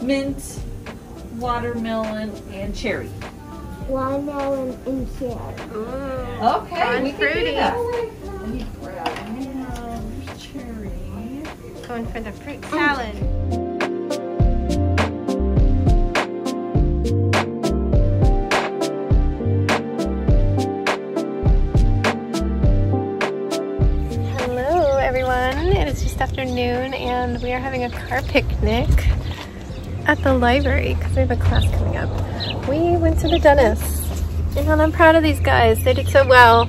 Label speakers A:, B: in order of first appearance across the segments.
A: Mint, watermelon, and cherry.
B: Watermelon and cherry.
A: Okay, we can
C: fruity.
A: do that. Let me grab cherry.
C: Going for the fruit salad. Hello everyone, it is just afternoon and we are having a car picnic at the library because we have a class coming up. We went to the dentist and I'm proud of these guys. They did so well.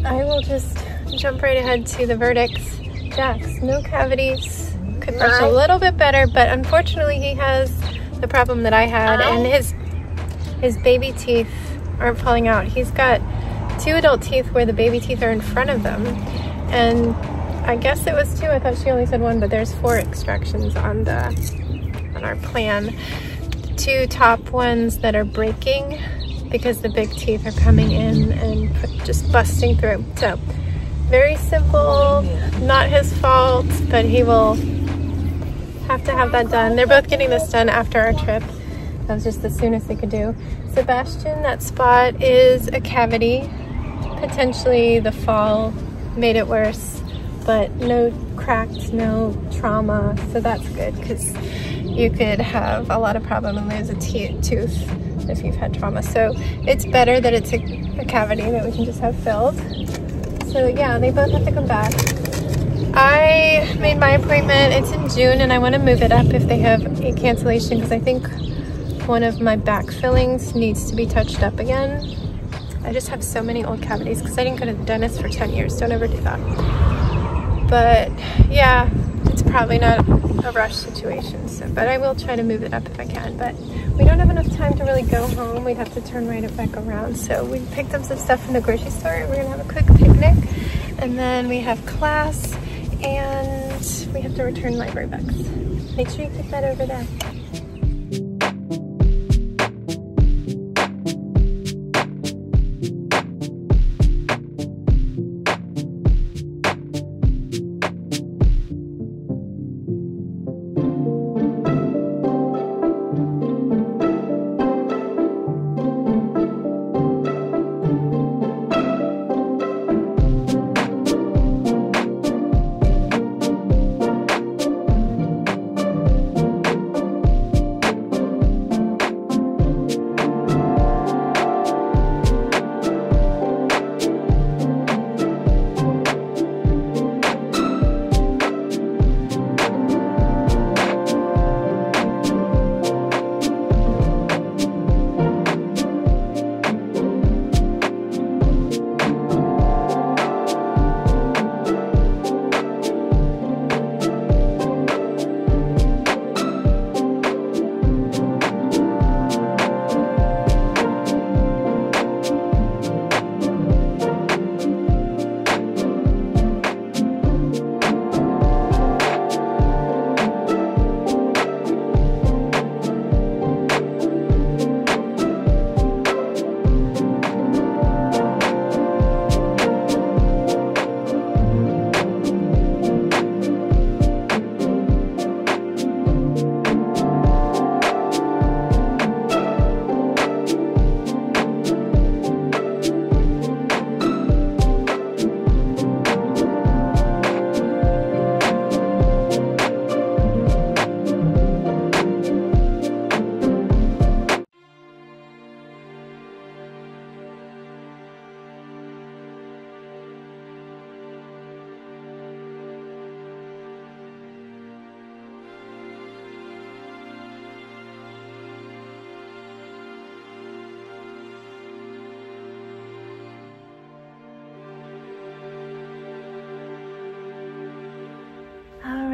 C: I will just jump right ahead to the verdicts. Jax, no cavities. Could brush a little bit better, but unfortunately he has the problem that I had and his baby teeth aren't falling out. He's got 2 adult teeth where the baby teeth are in front of them. And I guess it was 2. I thought she only said 1, but there's 4 extractions on our plan. 2 top ones that are breaking because the big teeth are coming in and just busting through. So very simple, not his fault, but he will have to have that done. They're both getting this done after our trip. That was just the soonest they could do. Sebastian, that spot is a cavity. Potentially the fall made it worse, but no cracked, no trauma, so that's good because you could have a lot of problem and lose a tooth if you've had trauma. So it's better that it's a cavity that we can just have filled. So yeah, they both have to come back. I made my appointment. It's in June and I want to move it up if they have a cancellation because I think one of my back fillings needs to be touched up again. I just have so many old cavities because I didn't go to the dentist for 10 years. Don't ever do that. But yeah, it's probably not a rush situation. So, but I will try to move it up if I can. But we don't have enough time to really go home. We'd have to turn right back around. So we picked up some stuff from the grocery store. We're gonna have a quick picnic. And then we have class and we have to return library books. Make sure you keep that over there.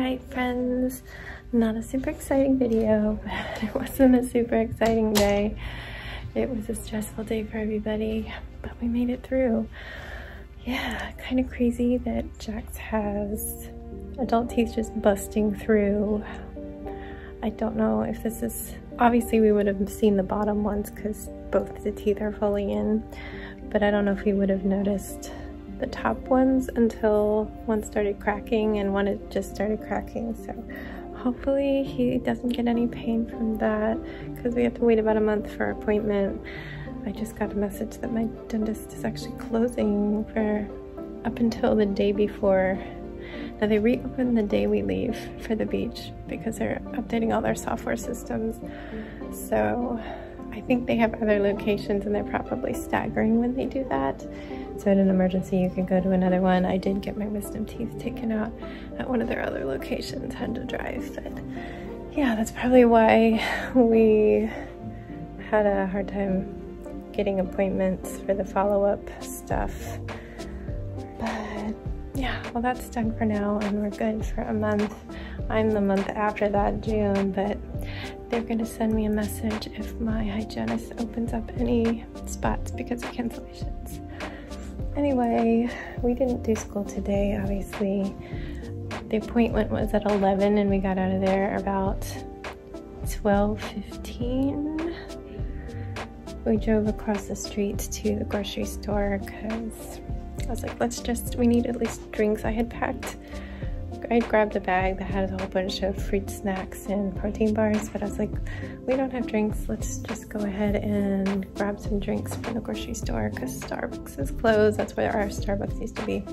C: Alright friends, not a super exciting video, but it wasn't a super exciting day. It was a stressful day for everybody, but we made it through. Yeah, kind of crazy that Jax has adult teeth just busting through. I don't know if this is, obviously we would have seen the bottom ones because both the teeth are fully in, but I don't know if we would have noticed the top ones until one started cracking and one had just started cracking. So hopefully he doesn't get any pain from that because we have to wait about a month for an appointment. I just got a message that my dentist is actually closing for up until the day before. Now they reopen the day we leave for the beach because they're updating all their software systems. So I think they have other locations and they're probably staggering when they do that. So in an emergency, you can go to another one. I did get my wisdom teeth taken out at one of their other locations, had to drive. But yeah, that's probably why we had a hard time getting appointments for the follow-up stuff. But yeah, well that's done for now and we're good for a month. I'm the month after that, June, but they're gonna send me a message if my hygienist opens up any spots because of cancellations. Anyway, we didn't do school today, obviously. The appointment was at 11 and we got out of there about 12:15. We drove across the street to the grocery store because I was like, we need at least drinks. I grabbed a bag that had a whole bunch of fruit snacks and protein bars, but I was like, we don't have drinks. Let's just go ahead and grab some drinks from the grocery store because Starbucks is closed. That's where our Starbucks used to be.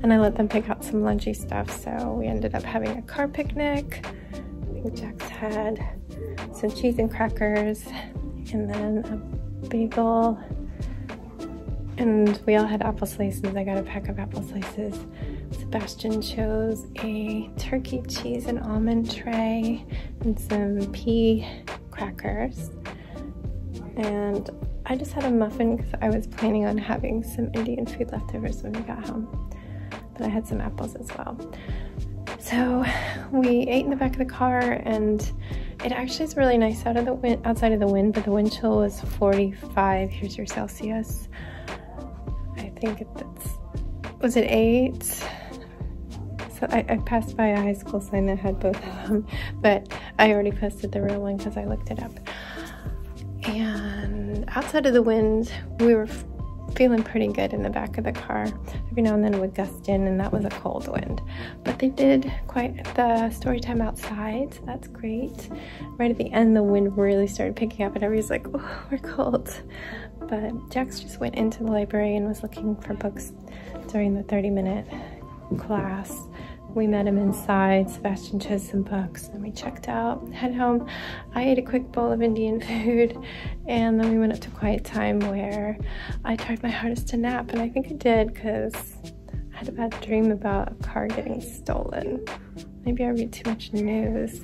C: And I let them pick out some lunchy stuff, so we ended up having a car picnic. I think Jax had some cheese and crackers and then a bagel. And we all had apple slices. I got a pack of apple slices. Sebastian chose a turkey, cheese, and almond tray and some pea crackers. And I just had a muffin because I was planning on having some Indian food leftovers when we got home. But I had some apples as well. So we ate in the back of the car and it actually is really nice outside of the wind, but the wind chill was 45. Here's your Celsius. I think was it 8? So I passed by a high school sign that had both of them, but I already posted the real one because I looked it up. And outside of the wind, we were feeling pretty good in the back of the car. Every now and then it would gust in and that was a cold wind. But they did quite the story time outside, so that's great. Right at the end, the wind really started picking up and everybody's like, oh, we're cold. But Jax just went into the library and was looking for books during the 30-minute class. We met him inside. Sebastian chose some books and we checked out, head home. I ate a quick bowl of Indian food and then we went up to quiet time where I tried my hardest to nap, and I think I did because I had a bad dream about a car getting stolen. Maybe I read too much news.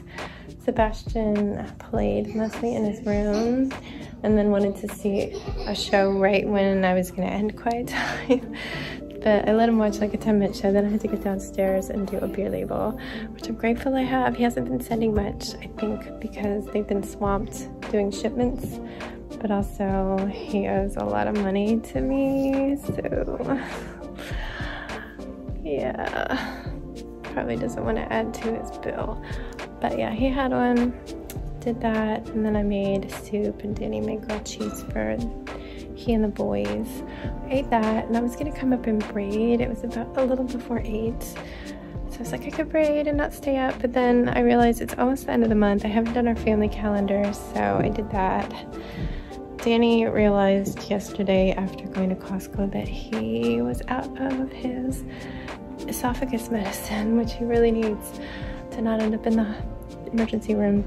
C: Sebastian played mostly in his room and then wanted to see a show right when I was gonna end quiet time. But I let him watch like a 10-minute show, then I had to get downstairs and do a beer label, which I'm grateful I have. He hasn't been sending much, I think, because they've been swamped doing shipments, but also he owes a lot of money to me, so yeah, probably doesn't want to add to his bill. But yeah, he had one, did that, and then I made soup and Danny made grilled cheese for he and the boys. I ate that and I was gonna come up and braid. It was about a little before 8. So I was like, I could braid and not stay up, but then I realized it's almost the end of the month. I haven't done our family calendar, so I did that. Danny realized yesterday after going to Costco that he was out of his esophagus medicine, which he really needs to not end up in the emergency room.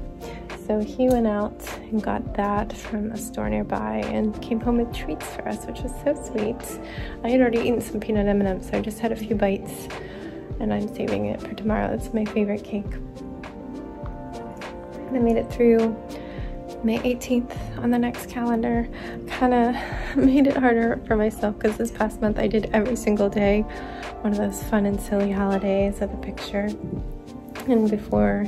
C: So he went out and got that from a store nearby and came home with treats for us, which was so sweet. I had already eaten some peanut M&Ms, so I just had a few bites and I'm saving it for tomorrow. It's my favorite cake. I made it through May 18th on the next calendar. Kind of made it harder for myself because this past month I did every single day one of those fun and silly holidays of the picture. And before,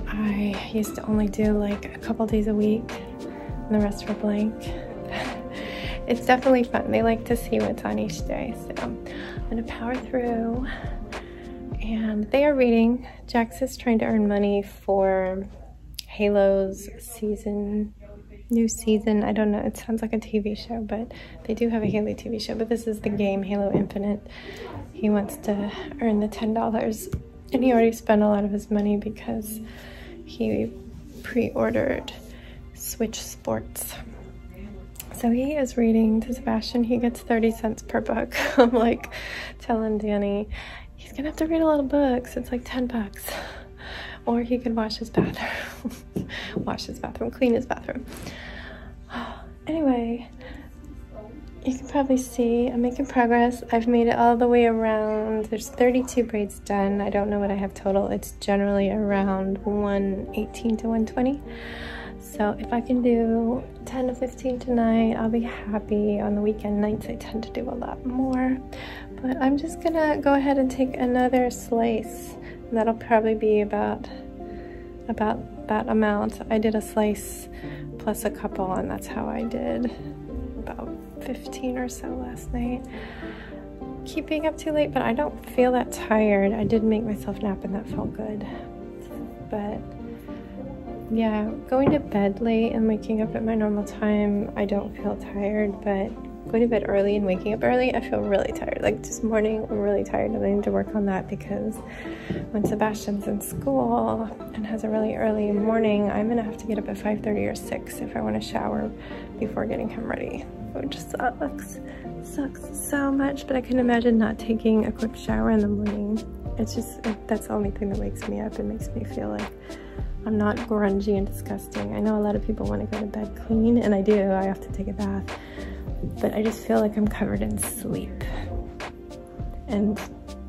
C: I used to only do like a couple days a week and the rest were blank. It's definitely fun. They like to see what's on each day. So I'm gonna power through. And they are reading. Jax is trying to earn money for Halo's new season. I don't know, it sounds like a TV show, but they do have a Halo TV show, but this is the game, Halo Infinite. He wants to earn the $10, and he already spent a lot of his money because he pre-ordered Switch Sports. So he is reading to Sebastian. He gets 30 cents per book. I'm like telling Danny, he's gonna have to read a lot of books. It's like 10 bucks. Or he could wash his bathroom. Clean his bathroom. Anyway, you can probably see I'm making progress. I've made it all the way around. There's 32 braids done. I don't know what I have total. It's generally around 118 to 120. So if I can do 10 to 15 tonight, I'll be happy. On the weekend nights, I tend to do a lot more. But I'm just gonna go ahead and take another slice. And that'll probably be about that amount. I did a slice plus a couple, and that's how I did about 15 or so last night. Keep being up too late, but I don't feel that tired. I did make myself nap and that felt good. But yeah, going to bed late and waking up at my normal time, I don't feel tired, but going to bed early and waking up early, I feel really tired. Like this morning, I'm really tired, and I need to work on that because when Sebastian's in school and has a really early morning, I'm gonna have to get up at 5:30 or 6 if I want to shower before getting him ready, which sucks so much. But I can imagine not taking a quick shower in the morning. It's just, that's the only thing that wakes me up. It makes me feel like I'm not grungy and disgusting. I know a lot of people want to go to bed clean, and I do. I have to take a bath. But I just feel like I'm covered in sleep. And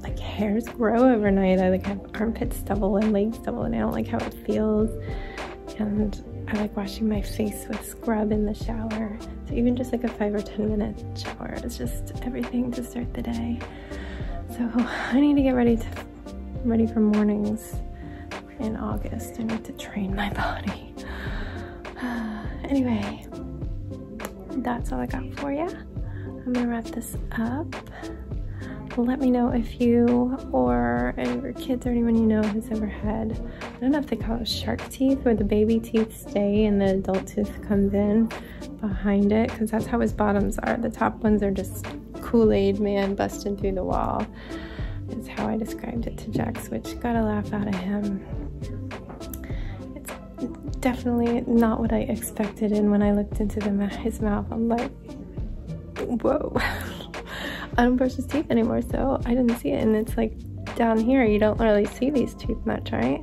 C: like hairs grow overnight. I like have armpit stubble and leg stubble, and I don't like how it feels. And I like washing my face with scrub in the shower. So even just like a 5 or 10 minute shower is just everything to start the day. So I need to get ready for mornings in August. I need to train my body. Anyway, that's all I got for you. I'm gonna wrap this up. Let me know if you or any of your kids or anyone you know has ever had, I don't know if they call it shark teeth, where the baby teeth stay and the adult tooth comes in behind it, because that's how his bottoms are. The top ones are just Kool-Aid man busting through the wall, is how I described it to Jax, which got a laugh out of him. It's definitely not what I expected, and when I looked into his mouth, I'm like, whoa. I don't brush his teeth anymore, so I didn't see it. And it's like down here, you don't really see these teeth much, right?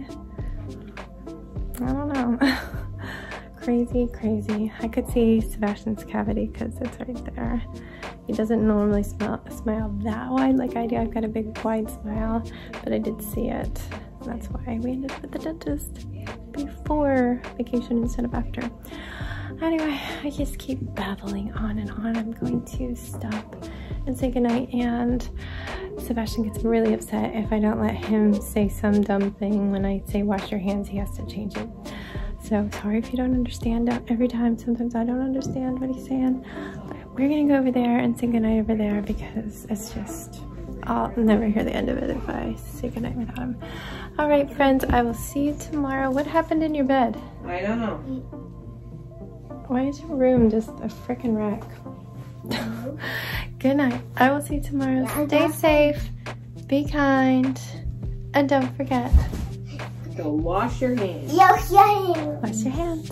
C: I don't know. Crazy. I could see Sebastian's cavity because it's right there. He doesn't normally smile that wide like I do. I've got a big wide smile, but I did see it. That's why we ended up at the dentist before vacation instead of after. Anyway, I just keep babbling on and on. I'm going to stop and say goodnight, and Sebastian gets really upset if I don't let him say some dumb thing. When I say wash your hands, he has to change it. So sorry if you don't understand every time. Sometimes I don't understand what he's saying. But we're gonna go over there and say goodnight over there, because it's just, I'll never hear the end of it if I say goodnight without him. All right, friends, I will see you tomorrow. What happened in your bed?
A: I don't know.
C: Why is your room just a freaking wreck? Good night. I will see you tomorrow. Stay safe, be kind, and don't forget
A: to wash your hands.
B: Wash your hands.
C: Wash your hands.